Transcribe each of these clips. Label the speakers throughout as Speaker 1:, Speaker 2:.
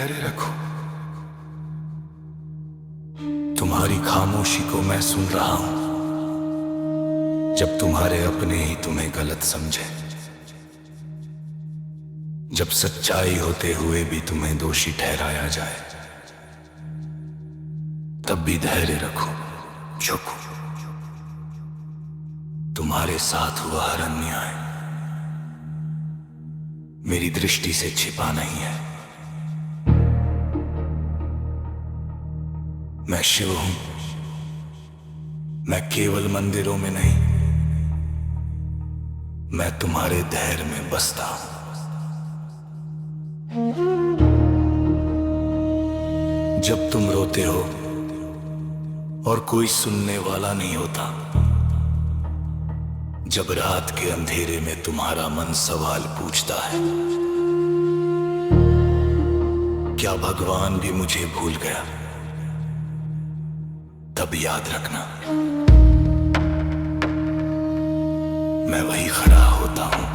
Speaker 1: धैर्य रखो। तुम्हारी खामोशी को मैं सुन रहा हूं, जब तुम्हारे अपने ही तुम्हें गलत समझे, जब सच्चाई होते हुए भी तुम्हें दोषी ठहराया जाए, तब भी धैर्य रखो। झुको। तुम्हारे साथ हुआ हर अन्याय मेरी दृष्टि से छिपा नहीं है। मैं शिव हूं, मैं केवल मंदिरों में नहीं, मैं तुम्हारे धैर्य में बसता हूं। जब तुम रोते हो और कोई सुनने वाला नहीं होता, जब रात के अंधेरे में तुम्हारा मन सवाल पूछता है, क्या भगवान भी मुझे भूल गया, तब याद रखना मैं वही खड़ा होता हूं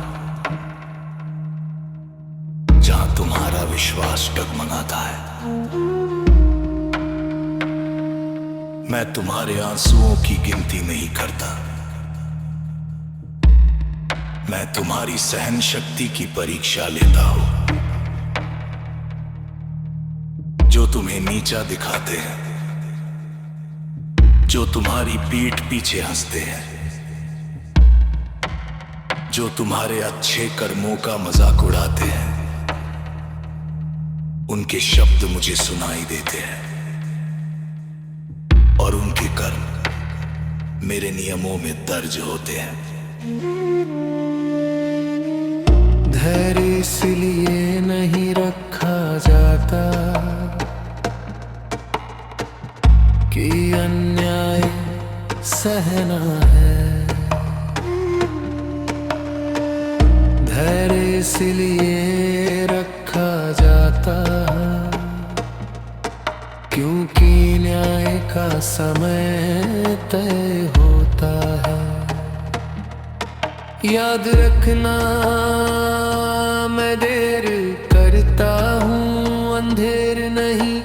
Speaker 1: जहां तुम्हारा विश्वास डगमगाता है। मैं तुम्हारे आंसुओं की गिनती नहीं करता, मैं तुम्हारी सहन शक्ति की परीक्षा लेता हूं। जो तुम्हें नीचा दिखाते हैं, जो तुम्हारी पीठ पीछे हंसते हैं, जो तुम्हारे अच्छे कर्मों का मजाक उड़ाते हैं, उनके शब्द मुझे सुनाई देते हैं और उनके कर्म मेरे नियमों में दर्ज होते हैं।
Speaker 2: धैर्य इसलिए नहीं रखा जाता कि अन्याय सहना है। धैर्य इसलिए रखा जाता क्योंकि न्याय का समय तय होता है। याद रखना मैं देर करता हूँ, अंधेर नहीं।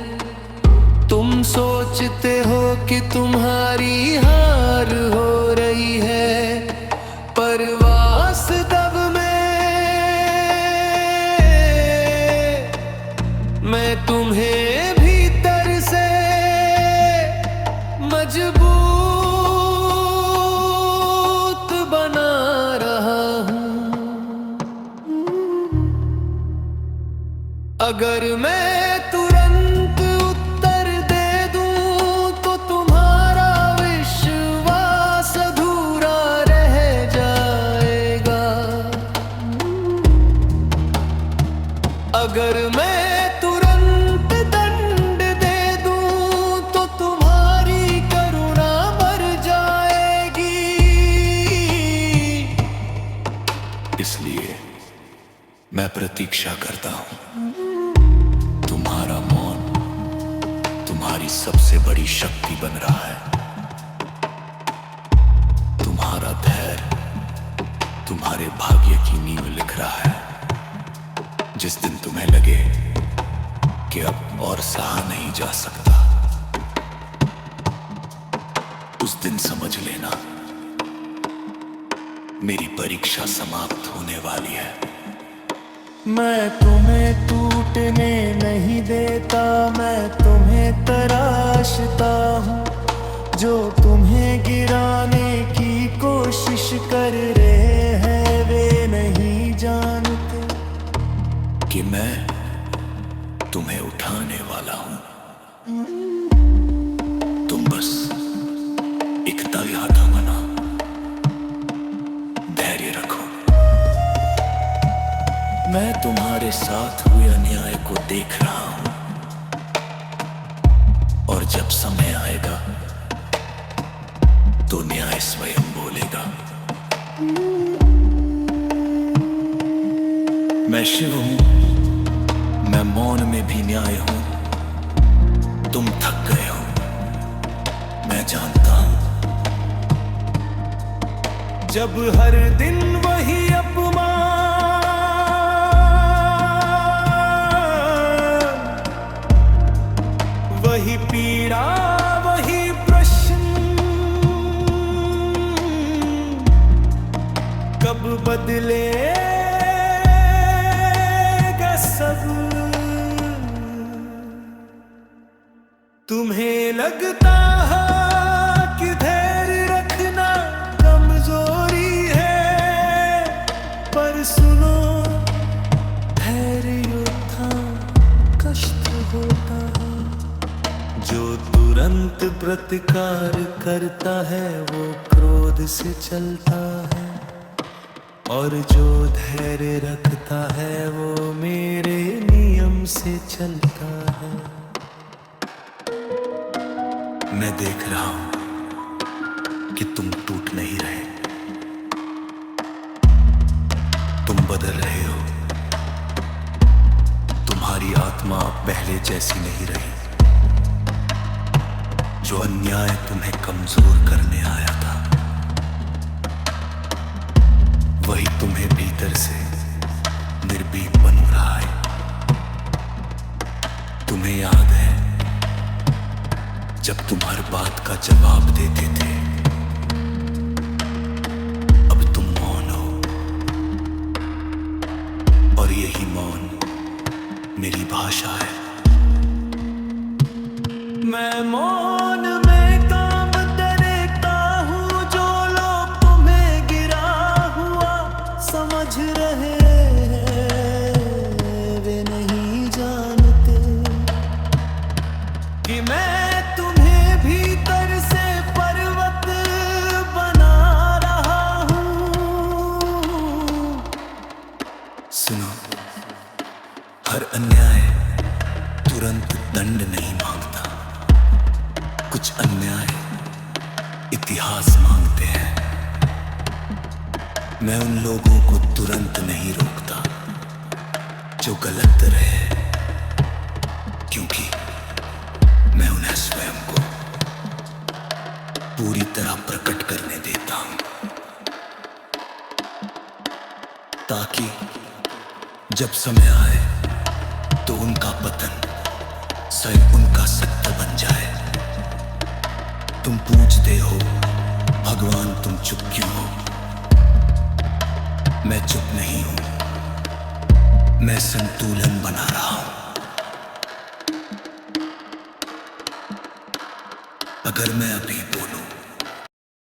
Speaker 2: तुम सोचते हो कि तुम्हारी हार हो रही है, पर वास्तव में मैं तुम्हें भीतर से मजबूत बना रहा हूं। अगर मैं तुरंत उत्तर दे दूं तो तुम्हारा विश्वास अधूरा रह जाएगा। अगर मैं तुरंत दंड दे दूं तो तुम्हारी करुणा मर जाएगी।
Speaker 1: इसलिए मैं प्रतीक्षा करता हूं। तुम्हारा मौन तुम्हारी सबसे बड़ी शक्ति बन रहा है। तुम्हारा धैर्य तुम्हारे भाग्य की नींव लिख रहा है। जिस दिन तुम्हें लगे कि अब और सहा नहीं जा सकता, उस दिन समझ लेना मेरी परीक्षा समाप्त होने वाली है।
Speaker 2: मैं तुम्हें टूटने नहीं देता, मैं तुम्हें तराशता हूँ। जो तुम्हें गिराने की कोशिश कर रहे हैं, वे नहीं जानते
Speaker 1: कि मैं तुम्हें उठाने वाला हूं। तुम बस एकता यादा बना, धैर्य रखो। मैं तुम्हारे साथ हुए अन्याय को देख रहा हूं, और जब समय आएगा तो न्याय स्वयं बोलेगा। मैं शिव हूं, मैं मौन में भी न्याय हूं। तुम थक गए हो, मैं जानता हूं।
Speaker 2: जब हर दिन वही अपमान तुम्हें लगता है कि धैर्य रखना कमजोरी है, पर सुनो धैर्य योद्धा कष्ट होता है। जो तुरंत प्रतिकार करता है वो क्रोध से चलता है, और जो धैर्य रखता है वो मेरे नियम से चलता है। मैं देख रहा हूं कि तुम टूट नहीं रहे, तुम बदल रहे हो। तुम्हारी आत्मा पहले जैसी नहीं रही। जो अन्याय तुम्हें कमजोर करने आया था वही तुम्हें भीतर से निर्भीक बन रहा है। तुम्हें याद है जब तुम हर बात का जवाब देते थे, अब तुम मौन हो, और यही मौन मेरी भाषा है। मैं मौन में काम देखता हूँ, जो लोग तुम्हें गिरा हुआ समझ रहे हैं, वे नहीं जानते कि मैं भीतर से पर्वत बना रहा हूं। सुनो, हर अन्याय तुरंत दंड नहीं मांगता। कुछ अन्याय इतिहास मांगते हैं। मैं उन लोगों को तुरंत नहीं रोकता जो गलत रहे, क्योंकि मैं उन्हें स्वयं को पूरी तरह प्रकट करने देता हूं, ताकि जब समय आए तो उनका पतन स्वयं उनका सत्य बन जाए। तुम पूछते हो भगवान तुम चुप क्यों हो? मैं चुप नहीं हूं, मैं संतुलन बना रहा हूं। अगर मैं अभी बोलूं